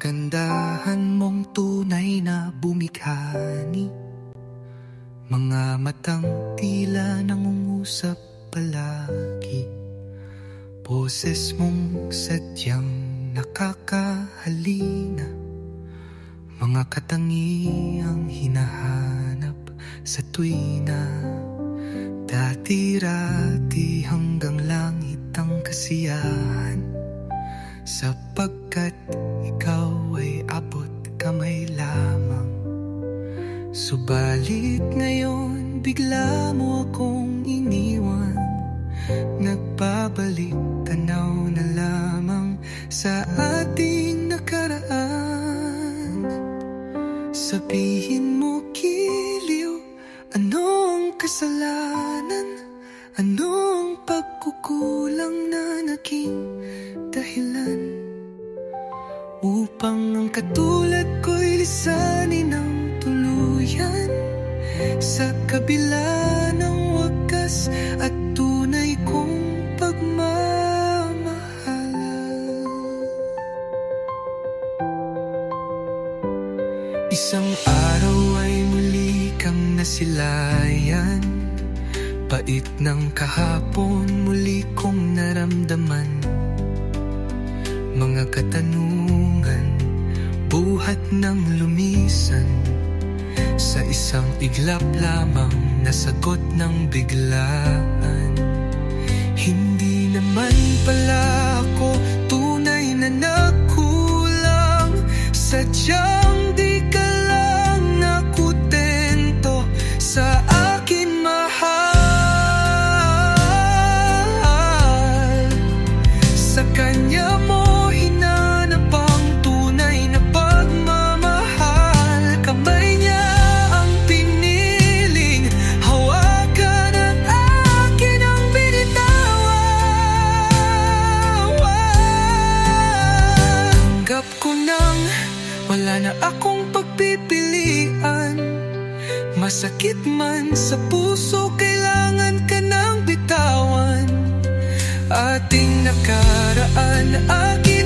kagandahan mong tunay na bumighani. Mga matang tila nangungusap palagi. Boses mong sadyang nakakahalina. Mga katangiang hinahanap sa tuwina. Dati-rati hanggang langit ang kasiyahan, sapagkat ikaw ay abot kamay lamang. Subalit ngayon bigla mo akong iniwan. Nagbabalik tanaw na lamang sa ating nakaraan. Sabihin mo giliw, ano ang kasalanan? Ano ang pagkukulang na naging dahilan upang ang katulad ko'y lisanin ng tuluyan? Sa kabila ng wagas at tunay kong pagmamahal. Isang araw ay muli kang nasilayan. Pait ng kahapon muli kong naramdaman. Mga katanungan, buhat ng lumisan. Sa isang iglap lamang, nasagot ng biglaan. Hindi naman pala ako tunay na nagkulang. Sadyang di ka lang nakutento sa akin, mahal. Sa kanya mo hinanap ang tunay na pagmamahal. Kamay niya ang piniling hawakan at akin ang binitawan. Tanggap ko nang wala na akong pagpipilian. Masakit man sa puso, kailangan ka nang bitawan. Ating nakaraan na akin